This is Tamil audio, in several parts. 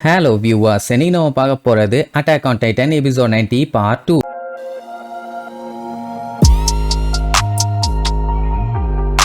Hello viewers, இன்னைக்கு நம்ம பார்க்க போறது Attack on Titan episode 90 part 2.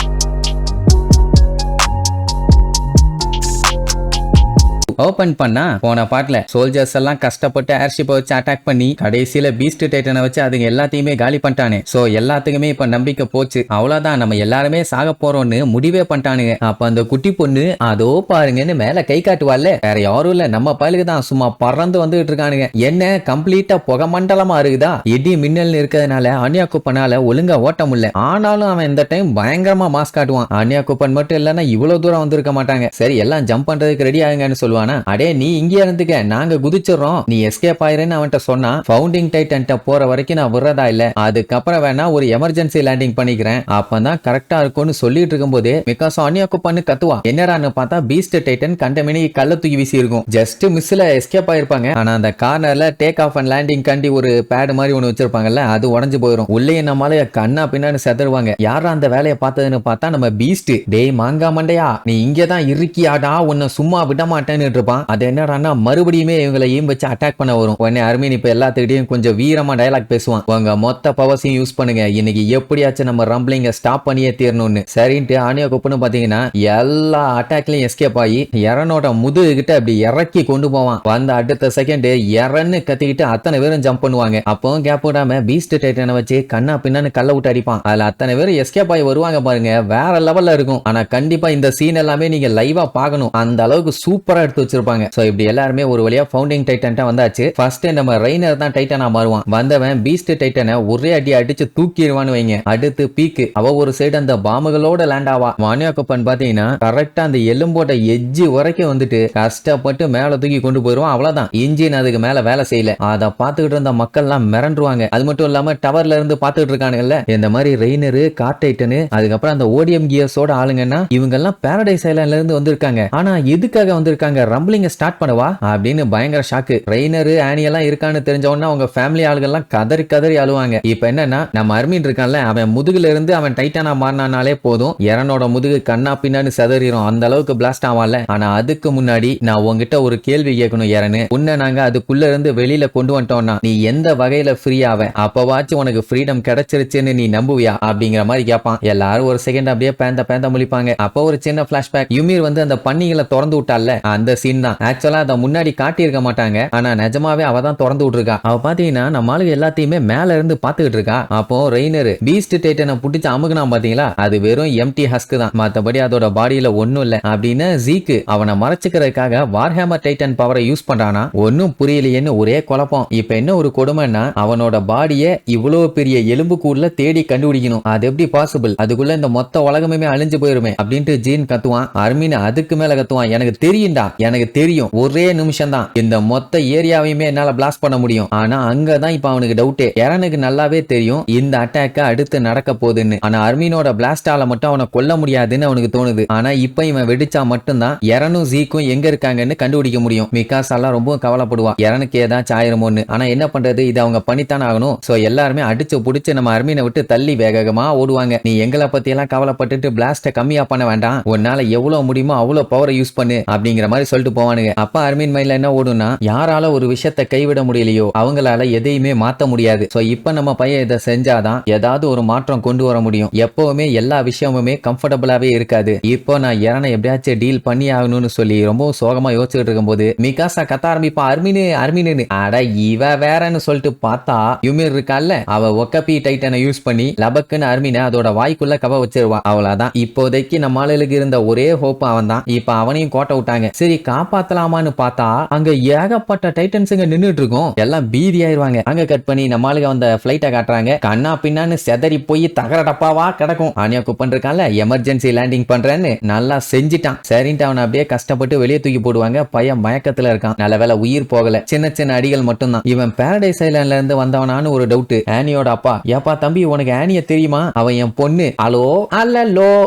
Open பண்ணா போன பாட்டுல சோல்ஜர்ஸ் எல்லாம் கஷ்டப்பட்டு ஏர்ஷிப்பை வச்சு அட்டாக் பண்ணி கடைசியில பீஸ்ட் டைட்டனை வச்சு அதுங்க எல்லாத்தையுமே காலி பண்ணிட்டானே. சோ எல்லாத்துக்குமே இப்ப நம்பிக்கை போச்சு, அவ்வளவுதான் நம்ம எல்லாருமே சாக போறோம்னு முடிவே பண்ணிட்டானுங்க. அப்ப அந்த குட்டி பொண்ணு அதோ பாருங்கன்னு மேல கை காட்டுவாள்ல, வேற யாரும் இல்ல நம்ம பயலுக்கு தான், சும்மா பறந்து வந்துட்டு இருக்கானுங்க. என்ன கம்ப்ளீட்டா புகை மண்டலமா இருக்குதா, இடி மின்னல் இருக்கிறதுனால அன்யா குப்பனால ஒழுங்கா ஓட்ட முடியல. ஆனாலும் அவன் இந்த டைம் பயங்கரமா மாஸ் காட்டுவான். அன்யா குப்பன் மட்டும் இல்லன்னா இவ்வளவு தூரம் வந்திருக்க மாட்டாங்க. சரி எல்லாம் ஜம்ப் பண்றதுக்கு ரெடி ஆகுங்கன்னு சொல்லுவான். அடே நீ இங்கே இருந்துக்க, நாங்க குதிச்சிடறோம், நீ எஸ்கேப் ஆயிருன்னு அவன்கிட்ட சொன்னா, ஃபவுண்டிங் டைட்டன்ட்ட போற வரைக்கும் நான் விடுறதா இல்ல, அதுக்கப்புறம் வேணா ஒரு எமர்ஜென்சி லேண்டிங் பண்ணிக்கிறேன், அப்பதான் கரெக்டா இருக்கும்னு சொல்லிட்டு இருக்கும் போது மிகாசோ அன்யாக்கு பண்ணு கத்துவா. என்னடான்னு பார்த்தா பீஸ்ட் டைட்டன் கண்டமினி கல்ல தூக்கி வீசி இருக்கும். ஜஸ்ட் மிஸ்ல எஸ்கேப் ஆயிருப்பாங்க. ஆனா அந்த கார்னர்ல டேக் ஆஃப் அண்ட் லேண்டிங் கண்டி ஒரு பேட் மாதிரி ஒண்ணு வச்சிருப்பாங்கல்ல, அது உடஞ்சு போயிடும். உள்ளே நம்மால கண்ணா பின்னான்னு செதறுவாங்க. யாரா அந்த வேலையை பார்த்ததுன்னு பார்த்தா நம்ம பீஸ்ட். டேய் மாங்கா மண்டையா, நீ இங்கதான் இருக்கியாடா, உன்னை சும்மா விட மாட்டேன்னு இருப்பான். அது என்னடான்னா மறுபடியுமே இவங்களை ஏம் வச்சு அட்டாக் பண்ண வரும். உடனே அர்மீன் இப்ப எல்லாத்துக்கிட்டையும் கொஞ்சம் வீரமா டயலாக் பேசுவான். உங்க மொத்த பவர்ஸையும் யூஸ் பண்ணுங்க, இன்னைக்கு எப்படியாச்சும் நம்ம ரம்பிளிங்க ஸ்டாப் பண்ணியே தீரணும்னு. சரின்ட்டு ஆனியா குப்புன்னு பாத்தீங்கன்னா எல்லா அட்டாக்லயும் எஸ்கேப் ஆகி எரனோட முதுகு கிட்ட அப்படி இறக்கி கொண்டு போவான். வந்த அடுத்த செகண்ட் எரன்னு கத்திக்கிட்டு அத்தனை பேரும் ஜம்ப் பண்ணுவாங்க. அப்போ கேப் விடாம பீஸ்ட் டைட்டனை வச்சு கண்ணா பின்னான்னு கல்ல விட்டு அடிப்பான். அதுல அத்தனை பேரும் எஸ்கேப் ஆகி வருவாங்க பாருங்க, வேற லெவல்ல இருக்கும். ஆனா கண்டிப்பா இந்த சீன் எல்லாமே நீங்க லைவா பாக்கணும், அந்த அளவுக்கு சூப்பரா எடுத்து வச்சிருப்பாங்க. சோ இப்படி எல்லாருமே ஒரு வழியா ஃபவுண்டிங் டைட்டன்ட்ட வந்தாச்சு. ஃபர்ஸ்ட் நம்ம ரெய்னர் தான் டைட்டனா மாறுவான். வந்தவன் பீஸ்ட் டைட்டனை ஒரே அடி அடிச்சு தூக்கிடுவான்னு வைங்க. அடுத்து பீக்கு அவ ஒரு சைடு அந்த பாம்புகளோட லேண்ட் ஆவா. வானியா கப்பன் பாத்தீங்கன்னா கரெக்டா அந்த எலும்போட எஜ்ஜி வரைக்கும் வந்துட்டு கஷ்டப்பட்டு மேல தூக்கி கொண்டு போயிருவான். அவ்வளவுதான், இன்ஜின் அதுக்கு மேல வேலை செய்யல. அதை பார்த்துக்கிட்டு இருந்த மக்கள் எல்லாம் மிரண்டுருவாங்க. அது மட்டும் இல்லாம டவர்ல இருந்து பார்த்துட்டு இருக்கானுங்கல்ல இந்த மாதிரி ரெய்னரு கார் டைட்டனு அதுக்கப்புறம் அந்த ஓடிஎம் கியர்ஸோட ஆளுங்கன்னா இவங்க எல்லாம் பாரடைஸ் ஐலாண்ட்ல இருந்து வந்திருக்காங்க. ஆனா எதுக்காக வந்திருக்காங்க, ரம்பிளிங்க ஸ்டார்ட் பண்ணவா அப்படின்னு பயங்கர ஷாக்கு. ரெய்னரு ஆனி எல்லாம் இருக்கான்னு தெரிஞ்சவொன்னா அவங்க ஃபேமிலி ஆளுகள் எல்லாம் கதறி கதறி அழுவாங்க. இப்ப என்னன்னா நம்ம அர்மீன் இருக்கான்ல, அவன் முதுகுல இருந்து அவன் டைட்டானா மாறினாலே போதும், எரனோட முதுகு கண்ணா பின்னான்னு செதறிடும், அந்த அளவுக்கு பிளாஸ்ட் ஆவான்ல. ஆனா அதுக்கு முன்னாடி நான் உங்ககிட்ட ஒரு கேள்வி கேட்கணும் எரனு, உன்னை நாங்க அதுக்குள்ள இருந்து வெளியில கொண்டு வந்துட்டோம்னா நீ எந்த வகையில ஃப்ரீ ஆவ, அப்பவாச்சும் உனக்கு ஃப்ரீடம் கிடைச்சிருச்சுன்னு நீ நம்புவியா அப்படிங்கிற மாதிரி கேட்பான். எல்லாரும் ஒரு செகண்ட் அப்படியே பேந்த பேந்த முழிப்பாங்க. அப்போ ஒரு சின்ன பிளாஷ்பேக், யுமீர் வந்து அந்த பன்னிகளை திறந்து விட்டால அந்த சீன் தான். ஆக்சுவலா அதை முன்னாடி காட்டி இருக்க மாட்டாங்க, ஆனா நிஜமாவே அவ தான் திறந்து விட்டுருக்கா. அவ பாத்தீங்கன்னா நம்ம ஆளுங்க எல்லாத்தையுமே மேல இருந்து பாத்துக்கிட்டு இருக்கா. அப்போ ரெய்னர் பீஸ்ட் டைட்டனை புடிச்சு அமுகுனா பாத்தீங்களா, அது வெறும் எம்டி ஹஸ்க் தான், மத்தபடி அதோட பாடியில ஒண்ணும் இல்ல அப்படின்னு ஜீக்கு அவனை மறைச்சுக்கிறதுக்காக வார்ஹேமர் டைட்டன் பவரை யூஸ் பண்றானா, ஒன்னும் புரியலையேன்னு ஒரே குழப்பம். இப்ப என்ன ஒரு கொடுமைன்னா அவனோட பாடிய இவ்வளவு பெரிய எலும்பு கூடுல தேடி கண்டுபிடிக்கணும், அது எப்படி பாசிபிள், அதுக்குள்ள இந்த மொத்த உலகமே அழிஞ்சு போயிருமே அப்படின்ட்டு ஜீன் கத்துவான். அர்மீன் அதுக்கு மேல கத்துவான், எனக்கு தெரியும்டா, எனக்கு தெரியும், ஒரே நிமிஷம் தான் இந்த மொத்த ஏரியாவையுமே என்னால பிளாஸ்ட் பண்ண முடியும். ஆனா அங்கதான் இப்ப அவனுக்கு டவுட், எரனுக்கு நல்லாவே தெரியும் இந்த அட்டாக்க அடுத்து நடக்க போகுதுன்னு. ஆனா அர்மீனோட பிளாஸ்டால மட்டும் அவனை கொல்ல முடியாதுன்னு அவனுக்கு தோணுது. ஆனா இப்ப இவன் வெடிச்சா மட்டும்தான் எரனும் ஜீக்கும் எங்க இருக்காங்கன்னு கண்டுபிடிக்க முடியும். மிகாசாலாம் ரொம்ப கவலைப்படுவா, எரனுக்கு ஏதாச்சும் ஆயிரமோன்னு. ஆனா என்ன பண்றது, இது அவங்க பண்ணித்தானே ஆகணும். சோ எல்லாருமே அடிச்சு புடிச்சு நம்ம அர்மீனை விட்டு தள்ளி வேகமா ஓடுவாங்க. நீ எங்களை பத்தி எல்லாம் கவலைப்பட்டுட்டு பிளாஸ்ட கம்மியா பண்ண வேண்டாம், உன்னால எவ்வளவு முடியுமோ அவ்வளவு பவரை யூஸ் பண்ணு அப்படிங்கிற மாதிரி சொல்லிட்டு போவானுங்க. அப்ப அர்மீன் மைண்ட்ல என்ன ஓடுனா, யாரால ஒரு விஷயத்தை கைவிட முடியலையோ அவங்களால எதையுமே மாத்த முடியாது. சோ இப்ப நம்ம பையன் இதை செஞ்சாதான் ஏதாவது ஒரு மாற்றம் கொண்டு வர முடியும். எப்பவுமே எல்லா விஷயமுமே கம்ஃபர்டபுளாவே இருக்காது. இப்போ நான் எரனை எப்படியாச்சும் டீல் பண்ணி ஆகணும்னு சொல்லி ரொம்ப சோகமா யோசிச்சுட்டு இருக்கும் போது மிகாசா கத்த ஆரம்பிப்பா, அர்மீனு அர்மீனு. அட இவ வேறன்னு சொல்லிட்டு பார்த்தா யுமீர் இருக்கால, அவ ஒக்கபி டைட்டனை யூஸ் பண்ணி லபக்குன்னு அர்மீனை அதோட வாய்க்குள்ள கவ வச்சிருவா. அவ்வளவுதான், இப்போதைக்கு நம்ம ஆளுக்கு இருந்த ஒரே ஹோப் அவன் தான். இப்ப அவனையும் கோட்டை விட்டாங்க. சரி காப்பாத்தலாமான்னு பார்த்தா அங்க ஏகப்பட்ட டைட்டன்ஸுங்க நின்னுட்டு இருக்கும். எல்லாம் பீதி ஆயிருவாங்க. அங்க கட் பண்ணி நம்ம ஆளுங்க அந்த பிளைட்டை காட்டுறாங்க. கண்ணா பின்னான்னு செதறி போய் தகர டப்பாவா கிடக்கும். ஆனியா குப்பன் இருக்கான்ல, எமர்ஜென்சி லேண்டிங் பண்றேன்னு நல்லா செஞ்சிட்டான். சரின்ட்டு அவனை அப்படியே கஷ்டப்பட்டு வெளியே தூக்கி போடுவாங்க. பையன் மயக்கத்துல இருக்கான். நல்ல வேலை உயிர் போகல, சின்ன சின்ன அடிகள் மட்டும் தான். இவன் பாரடைஸ் ஐலாண்ட்ல இருந்து வந்தவனான்னு ஒரு டவுட் ஆனியோட அப்பா. ஏப்பா தம்பி உனக்கு ஆனிய தெரியுமா, அவன் என் பொண்ணு, அலோ அல்லோ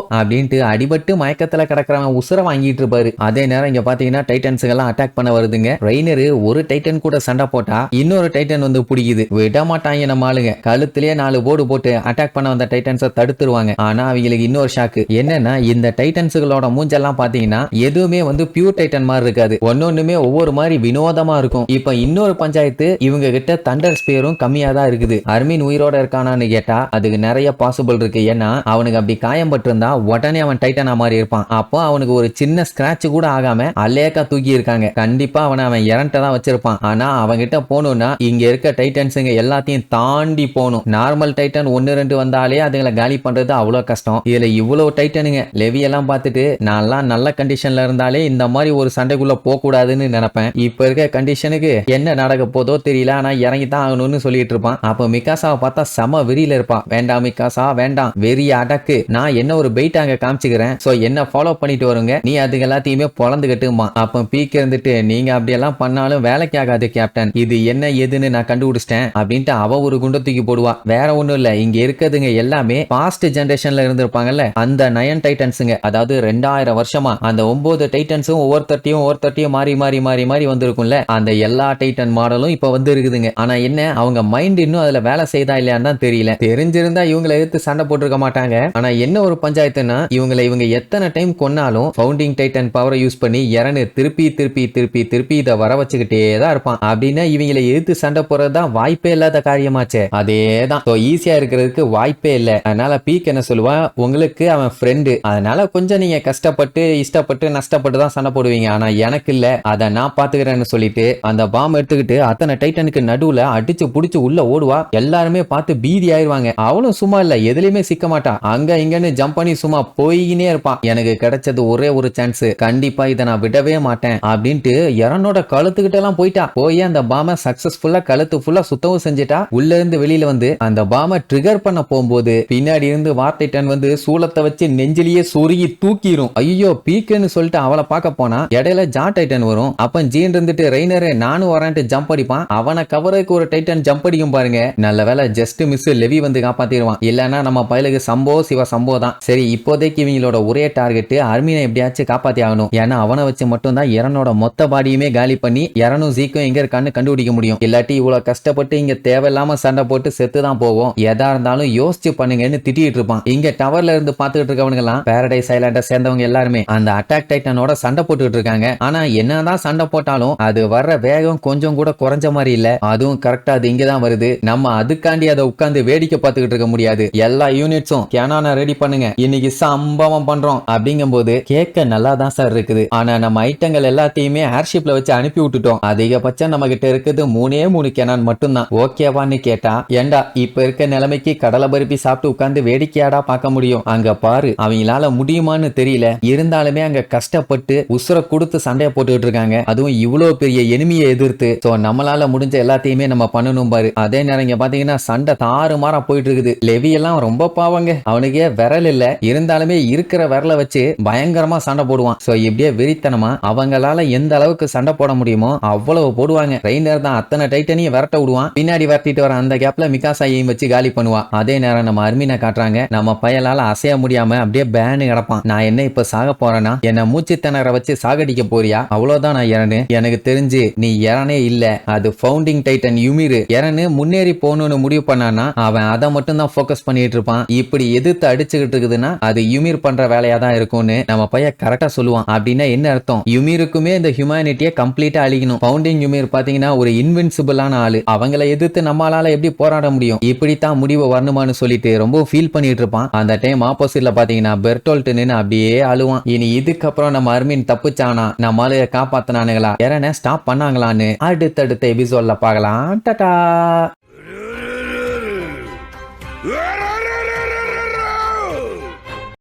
அப்படின்ட்டு அடிபட்டு மயக்கத்துல கிடக்கிறவன் உசுர வாங்கிட்டு இருப்பாரு. அதே நேரம் இங்க பாத்தீங்கன்னா பாத்தீங்கன்னா டைட்டன்ஸுங்க எல்லாம் அட்டாக் பண்ண வருதுங்க. ரெய்னர் ஒரு டைட்டன் கூட சண்டை போட்டா இன்னொரு டைட்டன் வந்து பிடிக்குது. விட மாட்டாங்க நம்ம ஆளுங்க. கழுத்திலேயே 4 போர்டு போட்டு அட்டாக் பண்ண வந்த டைட்டன்ஸை தடுத்துருவாங்க. ஆனா அவங்களுக்கு இன்னொரு ஷாக்கு என்னன்னா, இந்த டைட்டன்ஸுகளோட மூஞ்செல்லாம் பாத்தீங்கன்னா எதுவுமே வந்து பியூர் டைட்டன் மாதிரி இருக்காது. ஒன்னொன்னுமே ஒவ்வொரு மாதிரி வினோதமா இருக்கும். இப்ப இன்னொரு பஞ்சாயத்து, இவங்க கிட்ட தண்டர் ஸ்பியரும் கம்மியா தான் இருக்குது. அர்மின் உயிரோட இருக்கானான்னு கேட்டா அதுக்கு நிறைய பாசிபிள் இருக்கு. ஏன்னா அவனுக்கு அப்படி காயம் பட்டிருந்தா உடனே அவன் டைட்டனா மாதிரி இருப்பான். அப்போ அவனுக்கு ஒரு சின்ன ஸ்கிராட்ச் கூட ஆகாம அல்லேக்கா தூக்கி இருக்காங்க. கண்டிப்பா அவன் இறண்ட தான் வச்சிருப்பான். ஆனா அவங்கிட்ட போகணும்னா இங்க இருக்க டைட்டன்ஸுங்க எல்லாத்தையும் தாண்டி போகணும். நார்மல் டைட்டன் 1-2 வந்தாலே அதுங்களை காலி பண்றது அவ்வளவு கஷ்டம். இதுல இவ்வளவு டைட்டனுங்க. லெவி எல்லாம் பார்த்துட்டு நான்லாம் நல்ல கண்டிஷன்ல இருந்தாலே இந்த மாதிரி ஒரு சண்டைக்குள்ள போக கூடாதுன்னு நினைப்பேன். இப்ப இருக்க கண்டிஷனுக்கு என்ன நடக்க போதோ தெரியல. ஆனா இறங்கி தான் ஆகணும்னு சொல்லிட்டு இருப்பான். அப்ப மிகாசாவை பார்த்தா செம வெறியில இருப்பான். வேண்டாம் மிகாசா வேண்டாம், வெறிய அடக்கு. நான் என்ன ஒரு பெயிட் அங்க காமிச்சுக்கிறேன். சோ என்ன ஃபாலோ பண்ணிட்டு வருங்க, நீ அதுக்கு எல்லாத்தையுமே பொழந்துகிட்டுமா. அப்ப பீக் இருந்துட்டு நீங்க அப்படியெல்லாம் பண்ணாலும் வேலைக்கு ஆகாது கேப்டன், இது என்ன ஏதுன்னு நான் கண்டுபிடிச்சிட்டேன் அப்படின்ட்டு அவ ஒரு குண்டை தூக்கி போடுவா. வேற ஒண்ணும் இல்ல, இங்க இருக்கிறதுங்க எல்லாமே பாஸ்ட் ஜெனரேஷன்ல இருந்திருப்பாங்கல்ல, அந்த 9 டைட்டன்ஸுங்க. அதாவது 2000 வருஷமா அந்த 9 டைட்டன்ஸும் ஒவ்வொருத்தட்டையும் மாறி மாறி மாறி மாறி வந்திருக்கும்ல, அந்த எல்லா டைட்டன் மாடலும் இப்ப வந்து இருக்குதுங்க. ஆனா என்ன, அவங்க மைண்ட் இன்னும் அதுல வேலை செய்தா இல்லையான்னு தான் தெரியல. தெரிஞ்சிருந்தா இவங்களை எடுத்து சண்டை போட்டிருக்க மாட்டாங்க. ஆனா என்ன ஒரு பஞ்சாயத்துனா, இவங்க எத்தனை டைம் கொன்னாலும் ஃபவுண்டிங் டைட்டன் பவரை யூஸ் பண்ணி இறனு திருப்பி திருப்பி திருப்பி திருப்பி இதை வர வச்சுக்கிட்டே தான் இருப்பான். அப்படின்னா இவங்களை எதிர்த்து சண்டை போறதுதான் வாய்ப்பே இல்லாத காரியமாச்சே. அதேதான் ஈஸியா இருக்கிறதுக்கு வாய்ப்பே இல்லை. அதனால பீக் என்ன சொல்லுவா, உங்களுக்கு அவன் ஃப்ரெண்டு, அதனால கொஞ்சம் நீங்க கஷ்டப்பட்டு இஷ்டப்பட்டு நஷ்டப்பட்டு தான் சண்டை போடுவீங்க. ஆனா எனக்கு இல்ல, அதை நான் பாத்துக்கிறேன்னு சொல்லிட்டு அந்த பாம் எடுத்துக்கிட்டு அத்தனை டைட்டனுக்கு நடுவுல அடிச்சு புடிச்சு உள்ள ஓடுவா. எல்லாருமே பார்த்து பீதி ஆயிருவாங்க. அவளும் சும்மா இல்ல, எதுலயுமே சிக்க மாட்டான். அங்க இங்கன்னு ஜம்ப் பண்ணி சும்மா போயினே இருப்பான். எனக்கு கிடைச்சது ஒரே ஒரு சான்ஸ், கண்டிப்பா இதை நான் விடவே மாட்டேன் அப்படின்ட்டு எரனோட கழுத்துக்கிட்ட எல்லாம் போயிட்டா. போய் அந்த பாம சக்சஸ்ஃபுல்லா கழுத்து ஃபுல்லா சுத்தவும் செஞ்சுட்டா. உள்ள இருந்து வெளியில வந்து அந்த பாம ட்ரிகர் பண்ண போகும்போது பின்னாடி இருந்து வார் டைட்டன் வந்து சூலத்தை வச்சு நெஞ்சிலேயே சொருகி தூக்கிரும். ஐயோ பீக்குன்னு சொல்லிட்டு அவளை பார்க்க போனா இடையில ஜா டைட்டன் வரும். அப்ப ஜீன் இருந்துட்டு ரெய்னரே நானும் வரேன்ட்டு ஜம்ப் அடிப்பான். அவனை கவருக்கு ஒரு டைட்டன் ஜம்ப் அடிக்கும் பாருங்க. நல்ல வேலை ஜஸ்ட் மிஸ், லெவி வந்து காப்பாத்திடுவான். இல்லன்னா நம்ம பயலுக்கு சம்போ சிவ சம்போ தான். சரி இப்போதைக்கு இவங்களோட ஒரே டார்கெட் அர்மினை எப்படியாச்சும் காப்பாத்தி ஆகணும். ஏன்னா அவனை வச்சு மட்டும் தான் எரனோட மொத்த பாடியுமே காலி பண்ணி எரனும் ஜீக்கும் எங்க இருக்கான்னு கண்டுபிடிக்க முடியும். இல்லாட்டி இவ்வளவு கஷ்டப்பட்டு இங்க தேவையில்லாம சண்டை போட்டு செத்து தான் போவோம். எதா இருந்தாலும் யோசிச்சு பண்ணுங்கன்னு திட்டிட்டு இருப்பான். இங்க டவர்ல இருந்து பாத்துக்கிட்டு இருக்கவங்க எல்லாம் பாரடைஸ் ஐலாண்ட சேர்ந்தவங்க எல்லாருமே அந்த அட்டாக் டைட்டனோட சண்டை போட்டுட்டு இருக்காங்க. ஆனா என்னதான் சண்டை போட்டாலும் அது வர்ற வேகம் கொஞ்சம் கூட குறைஞ்ச மாதிரி இல்ல. அதுவும் கரெக்டா அது இங்கதான் வருது. நம்ம அதுக்காண்டி அதை உட்கார்ந்து வேடிக்கை பார்த்துக்கிட்டு இருக்க முடியாது. எல்லா யூனிட்ஸும் கேனான ரெடி பண்ணுங்க, இன்னைக்கு சம்பவம் பண்றோம் அப்படிங்கும்போது கேட்க நல்லா தான் சார் இருக்குது. ஆனா நம்ம ஐட்டங்கள் எல்லாத்தையுமே ஏர்ஷிப்ல வச்சு அனுப்பி விட்டுட்டோம். அதிகபட்சம் நம்ம கிட்ட இருக்குது 3 கேனான் மட்டும்தான். ஓகேவான்னு கேட்டா, ஏண்டா இப்ப இருக்க நிலைமைக்கு கடலை பருப்பி சாப்பிட்டு உட்கார்ந்து வேடிக்கையாடா பார்க்க முடியும். அங்க பாரு, அவங்களால முடியுமான்னு தெரியல. இருந்தாலுமே அங்க கஷ்டப்பட்டு உசுர கொடுத்து சண்டையை போட்டுக்கிட்டு இருக்காங்க. அதுவும் இவ்வளவு பெரிய எனிமியை எதிர்த்து. சோ நம்மளால முடிஞ்ச எல்லாத்தையுமே நம்ம பண்ணணும் பாரு. அதே நேரம் இங்க பாத்தீங்கன்னா சண்டை தாறுமாறா போயிட்டு இருக்குது. லெவி எல்லாம் ரொம்ப பாவங்க, அவனுக்கே விரல் இல்ல, இருந்தாலுமே இருக்கிற விரலை வச்சு பயங்கரமா சண்டை போடுவான். சோ இப்படியே வெறித்தனமா அவங்களால எந்த அளவுக்கு சண்டை போட முடியுமோ அவ்வளவு போடுவாங்க. ரெய்னர் தான் அத்தனை டைட்டனையும் விரட்ட விடுவான். பின்னாடி விரட்டிட்டு வர அந்த கேப்ல மிகாசாயையும் வச்சு காலி பண்ணுவா. அதே நேரம் நம்ம அர்மினை காட்டுறாங்க. நம்ம பயலால அசைய முடியாம அப்படியே பேனு கிடப்பான். நான் என்ன இப்ப சாக போறேன்னா, என்ன மூச்சு திணற வச்சு சாகடிக்க போறியா? அவ்வளவுதான் நான் இறனு. எனக்கு தெரிஞ்சு நீ இறனே இல்ல, அது ஃபவுண்டிங் டைட்டன் யுமிர். இறனு முன்னேறி போகணும்னு முடிவு பண்ணானா அவன் அதை மட்டும் தான் போக்கஸ் பண்ணிட்டு இருப்பான். இப்படி எதிர்த்து அடிச்சுக்கிட்டு இருக்குதுன்னா அது யுமிர் பண்ற வேலையா தான் இருக்கும்னு நம்ம பையன் கரெக்டா சொல்லுவான். அப்படின்னா என்ன அர்த்தம், யுமிருக்குமே இந்த ஹியூமனிட்டியை கம்ப்ளீட்டா அழிக்கணும். ஃபவுண்டிங் யுமிர் பாத்தீங்கன்னா ஒரு இன்வின்சிபிளான ஆளு. அவங்களை எதிர்த்து நம்மளால எப்படி போராட முடியும்? இப்படித்தான் முடிவு வரணுமான்னு சொல்லிட்டு ரொம்ப ஃபீல் பண்ணிட்டு இருப்பான். அந்த டைம் ஆப்போசிட்ல பாத்தீங்கன்னா பெர்டோல்ட் நின்னு அப்படியே அழுவான். இனி இதுக்கப்புறம் நம்ம அர்மின் தப்புச்சானா, நம்மளால காப்பாத்தினானுங்களா, யாரன ஸ்டாப் பண்ணாங்களான்னு அடுத்தடுத்த எபிசோட்ல பார்க்கலாம். டாடா.